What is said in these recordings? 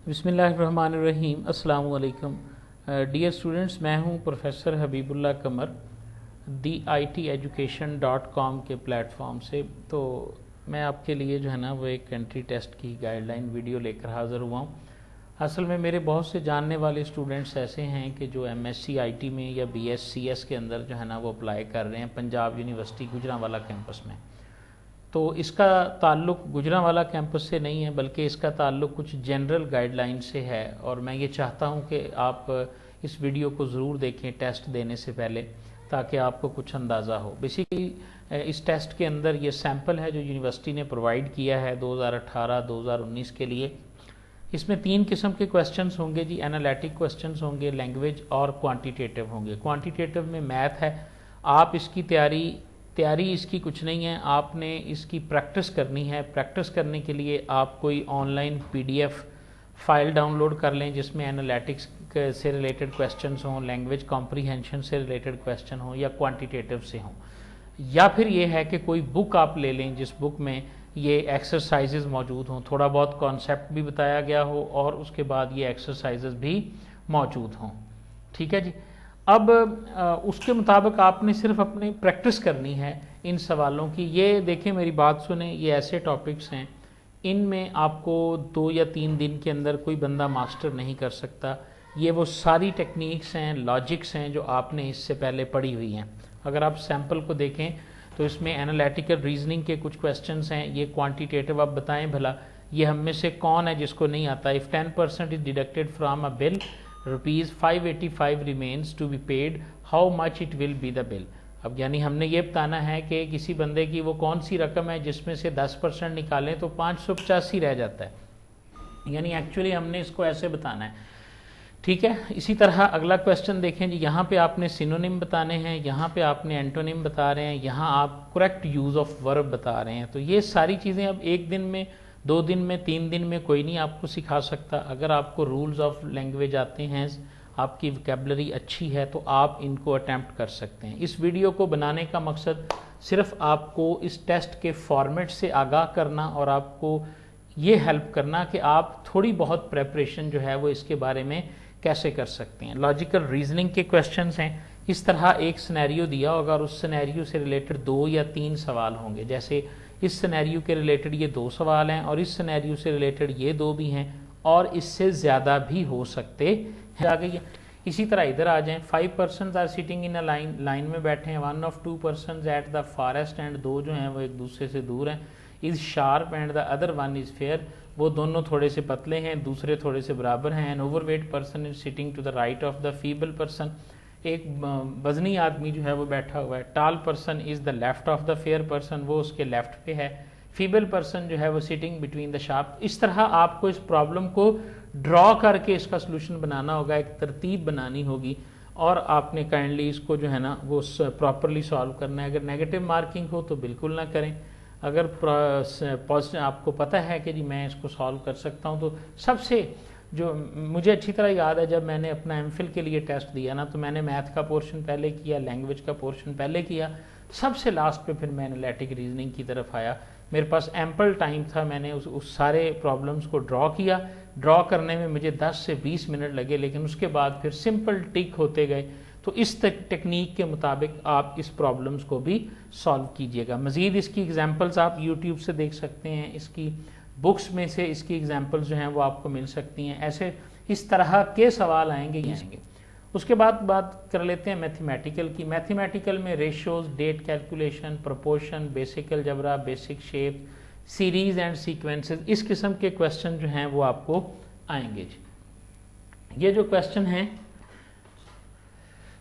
बिस्मिल्लाहिर्रहमानिर्रहीम। अस्सलाम वालेकुम। डियर स्टूडेंट्स, मैं हूं प्रोफेसर हबीबुल्लाह कमर theiteducation.com के प्लेटफॉर्म से। तो मैं आपके लिए जो है ना वो एक एंट्री टेस्ट की गाइडलाइन वीडियो लेकर हाज़िर हुआ हूं। असल में मेरे बहुत से जानने वाले स्टूडेंट्स ऐसे हैं कि जो MSc IT में या BScs के अंदर जो है ना वो अप्लाई कर रहे हैं पंजाब यूनिवर्सिटी गुजरांवाला कैंपस में। तो इसका ताल्लुक गुजरांवाला कैंपस से नहीं है, बल्कि इसका ताल्लुक कुछ जनरल गाइडलाइन से है। और मैं ये चाहता हूँ कि आप इस वीडियो को ज़रूर देखें टेस्ट देने से पहले, ताकि आपको कुछ अंदाज़ा हो। बेसिकली इस टेस्ट के अंदर ये सैम्पल है जो यूनिवर्सिटी ने प्रोवाइड किया है 2018-2019 के लिए। इसमें 3 किस्म के क्वेश्चंस होंगे जी। एनालिटिक क्वेश्चंस होंगे, लैंग्वेज और क्वांटिटेटिव होंगे। क्वांटिटेटिव में मैथ है। आप इसकी तैयारी इसकी कुछ नहीं है, आपने इसकी प्रैक्टिस करनी है। प्रैक्टिस करने के लिए आप कोई ऑनलाइन PDF फाइल डाउनलोड कर लें जिसमें एनालिटिक्स से रिलेटेड क्वेश्चंस हों, लैंग्वेज कॉम्प्रीहेंशन से रिलेटेड क्वेश्चन हों या क्वांटिटेटिव से हों। या फिर ये है कि कोई बुक आप ले लें जिस बुक में ये एक्सरसाइजेज मौजूद हों, थोड़ा बहुत कॉन्सेप्ट भी बताया गया हो और उसके बाद ये एक्सरसाइजेज भी मौजूद हों। ठीक है जी। अब उसके मुताबिक आपने सिर्फ अपनी प्रैक्टिस करनी है इन सवालों की। ये देखें, मेरी बात सुने, ये ऐसे टॉपिक्स हैं इनमें आपको 2 या 3 दिन के अंदर कोई बंदा मास्टर नहीं कर सकता। ये वो सारी टेक्निक्स हैं, लॉजिक्स हैं जो आपने इससे पहले पढ़ी हुई हैं। अगर आप सैम्पल को देखें तो इसमें एनालिटिकल रीजनिंग के कुछ क्वेश्चंस हैं। ये क्वांटिटेटिव, आप बताएं भला ये हम में से कौन है जिसको नहीं आता। If 10% is deducted from a bill, ₹585 remains to be paid, how much it will be the bill. अब यानी हमने ये बताना है कि किसी बंदे की वो कौन सी रकम है जिसमें से 10% निकालें तो 585 रह जाता है। यानी एक्चुअली हमने इसको ऐसे बताना है। ठीक है। इसी तरह अगला क्वेश्चन देखें जी। यहाँ पे आपने सिनोनिम बताने हैं, यहाँ पे आपने एंटोनिम बता रहे हैं, यहाँ आप करेक्ट यूज़ ऑफ वर्ब बता रहे हैं। तो ये सारी चीज़ें अब 1 दिन में, 2 दिन में, 3 दिन में कोई नहीं आपको सिखा सकता। अगर आपको रूल्स ऑफ लैंग्वेज आते हैं, आपकी वोकैबुलरी अच्छी है, तो आप इनको अटैम्प्ट कर सकते हैं। इस वीडियो को बनाने का मकसद सिर्फ आपको इस टेस्ट के फॉर्मेट से आगाह करना और आपको ये हेल्प करना कि आप थोड़ी बहुत प्रेपरेशन जो है वो इसके बारे में कैसे कर सकते हैं। लॉजिकल रीजनिंग के क्वेश्चंस हैं। इस तरह एक सिनेरियो दिया होगा और उस सिनेरियो से रिलेटेड 2 या 3 सवाल होंगे। जैसे इस सिनेरियो के रिलेटेड ये 2 सवाल हैं और इस सिनेरियो से रिलेटेड ये 2 भी हैं और इससे ज़्यादा भी हो सकते हैं। आगे इसी तरह इधर आ जाएं। 5 persons are sitting in a line में बैठे हैं। 1 of 2 persons at the forest end, 2 जो हैं वो एक दूसरे से दूर हैं। Is sharp and the other one is fair, वो दोनों थोड़े से पतले हैं, दूसरे थोड़े से बराबर हैं। An overweight person is sitting to the right of the feeble person, एक वजनी आदमी जो है वो बैठा हुआ है। टाल person is the left of the fair person, वो उसके लेफ्ट पे है। फीबल पर्सन जो है वो सिटिंग बिटवीन द शार्प। इस तरह आपको इस प्रॉब्लम को ड्रॉ करके इसका सोल्यूशन बनाना होगा, एक तरतीब बनानी होगी और आपने काइंडली इसको जो है ना वो प्रॉपरली सॉल्व करना है। अगर नेगेटिव मार्किंग हो तो बिल्कुल ना करें। अगर पॉजिटिव आपको पता है कि जी मैं इसको सॉल्व कर सकता हूँ, तो सबसे जो मुझे अच्छी तरह याद है, जब मैंने अपना MPhil के लिए टेस्ट दिया ना, तो मैंने मैथ का पोर्शन पहले किया, लैंग्वेज का पोर्शन पहले किया, सबसे लास्ट पे फिर मैं एनालिटिक रीजनिंग की तरफ आया। मेरे पास एम्पल टाइम था, मैंने उस सारे प्रॉब्लम्स को ड्रॉ किया। ड्रॉ करने में मुझे 10 से 20 मिनट लगे, लेकिन उसके बाद फिर सिंपल टिक होते गए। तो इस टेक्निक के मुताबिक आप इस प्रॉब्लम्स को भी सॉल्व कीजिएगा। मज़ीद इसकी एग्जांपल्स आप यूट्यूब से देख सकते हैं, इसकी बुक्स में से इसकी एग्जांपल्स जो हैं वो आपको मिल सकती हैं। ऐसे इस तरह के सवाल आएंगे ही आएंगे। उसके बाद बात कर लेते हैं मैथमेटिकल की। मैथमेटिकल में ratios, date calculation, proportion, basic algebra, basic shape, series and sequences, इस किस्म के क्वेश्चन जो हैं वो आपको आएंगे। ये जो क्वेश्चन हैं,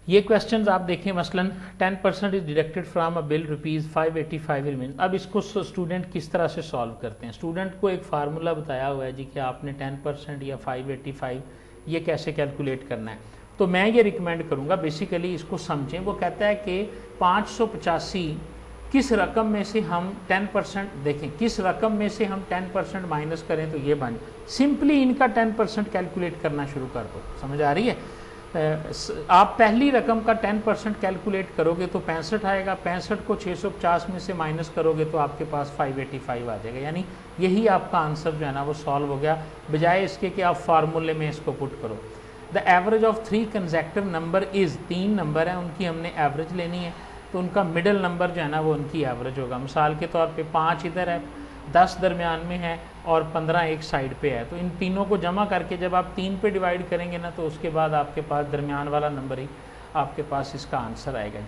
ये क्वेश्चंस आप देखें, मसलन 10% is deducted from a bill, ₹585 remains. अब इसको स्टूडेंट किस तरह से सॉल्व करते हैं। स्टूडेंट को एक फार्मूला बताया हुआ है जी कि आपने 10% या 585 ये कैसे कैलकुलेट करना है। तो मैं ये रिकमेंड करूँगा बेसिकली इसको समझें। वो कहता है कि 585 किस रकम में से हम 10% देखें, किस रकम में से हम 10% माइनस करें तो ये बन, सिंपली इनका 10% कैलकुलेट करना शुरू कर दो। समझ आ रही है। आप पहली रकम का 10% कैलकुलेट करोगे तो 65 आएगा, 65 को 650 में से माइनस करोगे तो आपके पास 585 आ जाएगा। यानी यही आपका आंसर जो है ना वो सॉल्व हो गया, बजाय इसके कि आप फार्मूले में इसको पुट करो। The average of 3 consecutive number is, 3 number हैं उनकी हमने एवरेज लेनी है, तो उनका मिडल नंबर जो है ना वो उनकी एवरेज होगा। मिसाल के तौर पे 5 इधर है, 10 दरमियान में है और 15 एक साइड पे है, तो इन तीनों को जमा करके जब आप 3 पे डिवाइड करेंगे ना तो उसके बाद आपके पास दरमियान वाला नंबर ही आपके पास इसका आंसर आएगा।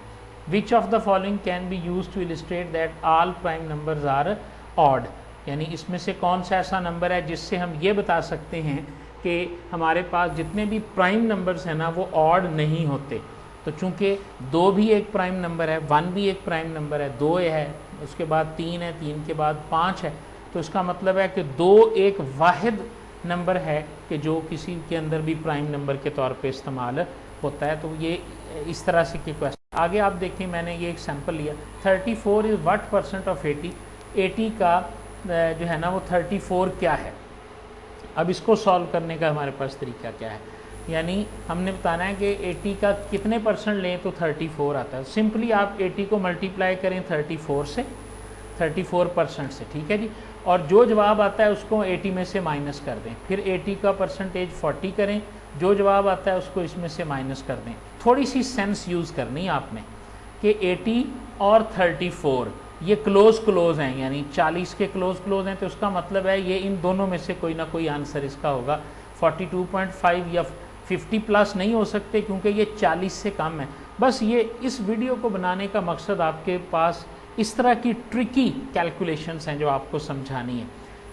Which of the following can be use to illustrate that all prime numbers are odd, यानी इसमें से कौन सा ऐसा नंबर है जिससे हम ये बता सकते हैं कि हमारे पास जितने भी प्राइम नंबर्स हैं ना वो ऑड नहीं होते। तो चूंकि 2 भी एक प्राइम नंबर है, 1 भी एक प्राइम नंबर है, 2 है, उसके बाद 3 है, 3 के बाद 5 है, तो इसका मतलब है कि 2 एक वाहिद नंबर है कि जो किसी के अंदर भी प्राइम नंबर के तौर पे इस्तेमाल होता है। तो ये इस तरह से के क्वेश्चन। आगे आप देखें, मैंने ये एक सैम्पल लिया, 34 इज़ व्हाट परसेंट ऑफ 80, 80 का जो है ना वो 34 क्या है। अब इसको सॉल्व करने का हमारे पास तरीका क्या है, यानी हमने बताना है कि 80 का कितने परसेंट लें तो 34 आता है। सिंपली आप 80 को मल्टीप्लाई करें 34 से, 34% से, ठीक है जी, और जो जवाब आता है उसको 80 में से माइनस कर दें, फिर 80 का परसेंटेज 40 करें, जो जवाब आता है उसको इसमें से माइनस कर दें। थोड़ी सी सेंस यूज़ करनी है आपने कि 80 और 34 ये क्लोज हैं, यानी 40 के क्लोज हैं, तो उसका मतलब है ये इन दोनों में से कोई ना कोई आंसर इसका होगा। 42.5 या 50 प्लस नहीं हो सकते क्योंकि ये 40 से कम है। बस ये इस वीडियो को बनाने का मकसद आपके पास इस तरह की ट्रिकी कैलकुलेशंस हैं जो आपको समझानी है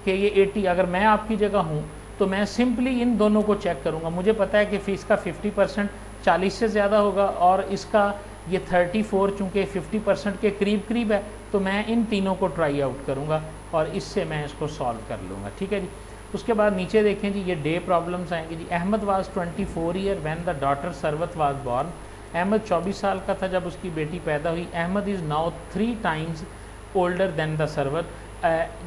कि ये 80, अगर मैं आपकी जगह हूँ तो मैं सिंपली इन दोनों को चेक करूँगा। मुझे पता है कि फीस का 50% 40 से ज़्यादा होगा और इसका ये 34 चूँकि 50% के करीब है, तो मैं इन तीनों को ट्राई आउट करूँगा और इससे मैं इसको सॉल्व कर लूँगा, ठीक है जी। उसके बाद नीचे देखें जी, ये डे प्रॉब्लम्स आएंगे जी। Ahmad was 24 year when the daughter Sarwat was born, Ahmad 24 साल का था जब उसकी बेटी पैदा हुई। Ahmad is now 3 times older than the Sarwat,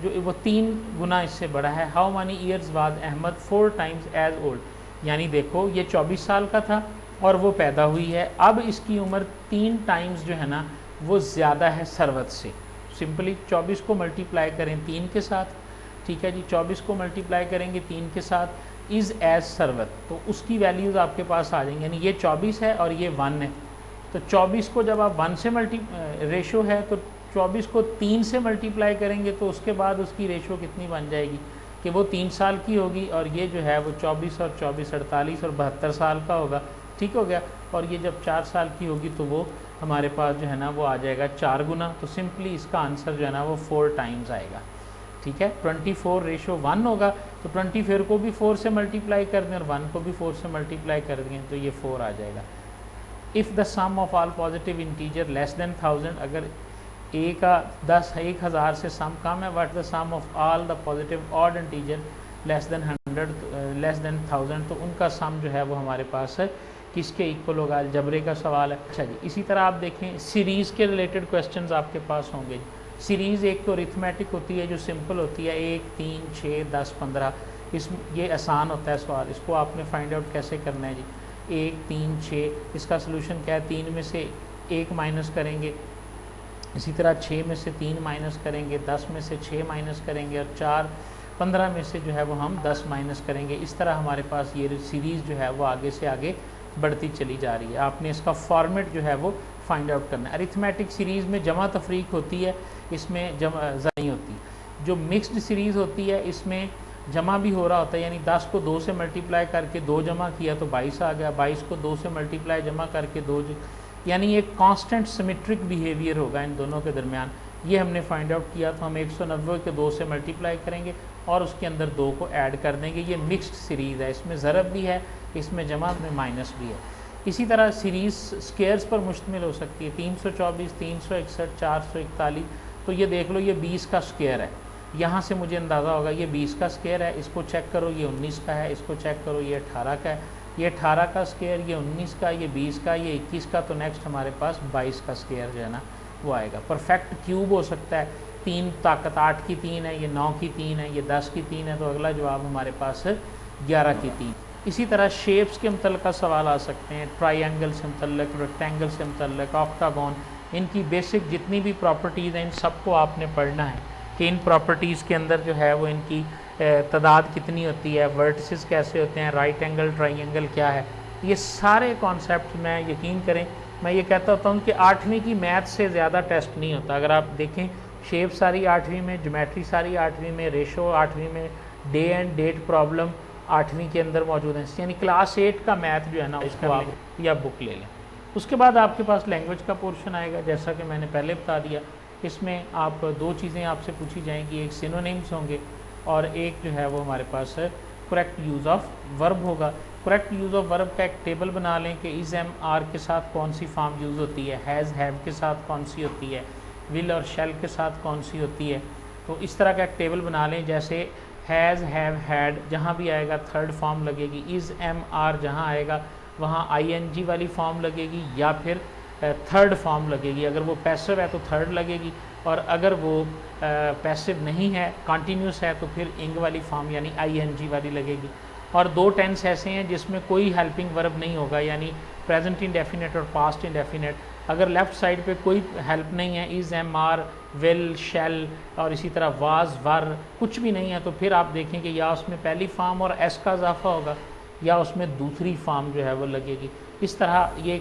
जो वो 3 गुना इससे बड़ा है। How many years was Ahmad 4 times as old, यानी देखो ये 24 साल का था और वो पैदा हुई है, अब इसकी उम्र 3 टाइम्स जो है ना वो ज़्यादा है सरवत से। सिंपली 24 को मल्टीप्लाई करें 3 के साथ, ठीक है जी, 24 को मल्टीप्लाई करेंगे 3 के साथ, इज़ एज सरवत, तो उसकी वैल्यूज़ आपके पास आ जाएंगे। यानी ये 24 है और ये 1 है, तो 24 को जब आप 1 से रेशो है तो 24 को 3 से मल्टीप्लाई करेंगे तो उसके बाद उसकी रेशो कितनी बन जाएगी कि वो 3 साल की होगी और ये जो है वो 24 और 24 48 और 72 साल का होगा, ठीक हो गया। और ये जब 4 साल की होगी तो वो हमारे पास जो है ना वो आ जाएगा 4 गुना, तो सिंपली इसका आंसर जो है ना वो 4 टाइम्स आएगा, ठीक है। 24 रेशो 1 होगा तो 24 को भी 4 से मल्टीप्लाई कर दें और 1 को भी 4 से मल्टीप्लाई कर दें तो ये 4 आ जाएगा। If the sum of all positive integer less than 1000, अगर ए का 10,000 से सम कम है, what the sum of all the positive odd integer less than 100 less than 1000, तो उनका सम जो है वो हमारे पास है किसके इक्वल होगा, अलजबरे का सवाल है। अच्छा जी, इसी तरह आप देखें सीरीज़ के रिलेटेड क्वेश्चंस आपके पास होंगे। सीरीज़ एक तो अरिथमेटिक होती है जो सिंपल होती है, 1 3 6 10 15, ये आसान होता है सवाल, इसको आपने फाइंड आउट कैसे करना है जी। 1 3 6, इसका सोल्यूशन क्या है, 3 में से 1 माइनस करेंगे, इसी तरह 6 में से 3 माइनस करेंगे, 10 में से 6 माइनस करेंगे और 4 15 में से जो है वो हम 10 माइनस करेंगे। इस तरह हमारे पास ये सीरीज़ जो है वो आगे से आगे बढ़ती चली जा रही है। आपने इसका फॉर्मेट जो है वो फाइंड आउट करना है। अरिथमेटिक सीरीज़ में जमा तफरीक होती है, इसमें जमा नहीं होती। जो मिक्स्ड सीरीज़ होती है इसमें जमा भी हो रहा होता है, यानी 10 को 2 से मल्टीप्लाई करके 2 जमा किया तो 22 आ गया, 22 को 2 से मल्टीप्लाई जमा करके 2, यानी एक कांस्टेंट सिमेट्रिक बिहेवियर होगा इन दोनों के दरमियान। ये हमने फाइंड आउट किया, तो हम 190 के 2 से मल्टीप्लाई करेंगे और उसके अंदर 2 को ऐड कर देंगे। ये मिक्स्ड सीरीज़ है, इसमें ज़रब भी है, इसमें जमा में माइनस भी है। इसी तरह सीरीज़ स्केयर्स पर मुश्तमिल हो सकती है, 324 361 441, तो ये देख लो ये 20 का स्केयर है, यहाँ से मुझे अंदाज़ा होगा ये 20 का स्केयर है। इसको चेक करो ये 19 का है, इसको चेक करो ये 18 का है, ये 18 का स्केयर, ये 19 का, ये 20 का, ये 21 का, तो नेक्स्ट हमारे पास 22 का स्केयर जो है ना वो आएगा। परफेक्ट क्यूब हो सकता है, 3 ताकत 8 की 3 है, ये 9 की 3 है, ये 10 की 3 है, तो अगला जवाब हमारे पास 11 की 3। इसी तरह शेप्स के मतलब सवाल आ सकते हैं, ट्राइंगल से मतलब, रेक्टेंगल से मतलब, ऑक्टागॉन, इनकी बेसिक जितनी भी प्रॉपर्टीज़ हैं इन सबको आपने पढ़ना है कि इन प्रॉपर्टीज़ के अंदर जो है वो इनकी तादाद कितनी होती है, वर्टिसेस कैसे होते हैं, राइट एंगल ट्राइंगल क्या है, ये सारे कॉन्सेप्ट में यकीन करें मैं ये कहता होता हूँ कि 8वीं की मैथ से ज़्यादा टेस्ट नहीं होता। अगर आप देखें शेप सारी 8वीं में, ज्योमेट्री सारी 8वीं में, रेशो 8वीं में, डे एंड डेट प्रॉब्लम 8वीं के अंदर मौजूद हैं, यानी क्लास 8 का मैथ जो है ना उसको आप या बुक ले लें। उसके बाद आपके पास लैंग्वेज का पोर्शन आएगा, जैसा कि मैंने पहले बता दिया। इसमें आप 2 चीज़ें आपसे पूछी जाएंगी, एक सिनोनिम्स होंगे और एक जो है वो हमारे पास करेक्ट यूज़ ऑफ वर्ब होगा। करेक्ट यूज़ ऑफ वर्ब का एक टेबल बना लें कि इज़ एम आर के साथ कौन सी फॉर्म यूज़ होती है, हैज़ हैव के साथ कौन सी होती है, विल और शैल के साथ कौन सी होती है। तो इस तरह का एक टेबल बना लें, जैसे हैज़ हैव हैड जहाँ भी आएगा थर्ड फॉर्म लगेगी, इज़ एम आर जहाँ आएगा वहाँ ING वाली फॉर्म लगेगी या फिर थर्ड फॉर्म लगेगी। अगर वो पैसिव है तो थर्ड लगेगी, और अगर वो पैसिव नहीं है, कॉन्टीन्यूस है, तो फिर इंग वाली फॉर्म यानी ING वाली लगेगी। और 2 टेंस ऐसे हैं जिसमें कोई हेल्पिंग वर्ब नहीं होगा, यानी प्रेजेंट इंडेफिनेट और पास्ट इंडेफिनेट। अगर लेफ़्ट साइड पे कोई हेल्प नहीं है, is am are will shall और इसी तरह वाज वर कुछ भी नहीं है, तो फिर आप देखें कि या उसमें पहली फॉर्म और एस का इजाफा होगा या उसमें दूसरी फॉर्म जो है वो लगेगी। इस तरह ये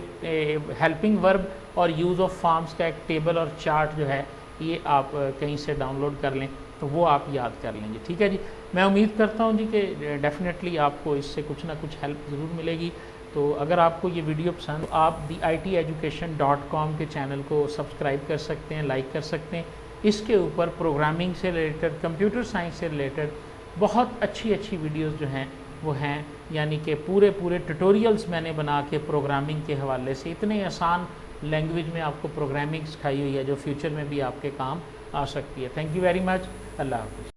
हेल्पिंग वर्ब और यूज़ ऑफ फॉर्म्स का एक टेबल और चार्ट जो है ये आप कहीं से डाउनलोड कर लें तो वो आप याद कर लेंगे। ठीक है जी, मैं उम्मीद करता हूँ जी कि डेफिनेटली आपको इससे कुछ ना कुछ हेल्प ज़रूर मिलेगी। तो अगर आपको ये वीडियो पसंद, आप theiteducation.com के चैनल को सब्सक्राइब कर सकते हैं, लाइक कर सकते हैं। इसके ऊपर प्रोग्रामिंग से रिलेटेड, कंप्यूटर साइंस से रिलेटेड बहुत अच्छी अच्छी वीडियोस जो हैं वो हैं, यानी कि पूरे ट्यूटोरियल्स मैंने बना के प्रोग्रामिंग के हवाले से इतने आसान लैंग्वेज में आपको प्रोग्रामिंग सिखाई हुई है जो फ्यूचर में भी आपके काम आ सकती है। Thank you very much. अल्लाह हाफ़िज़।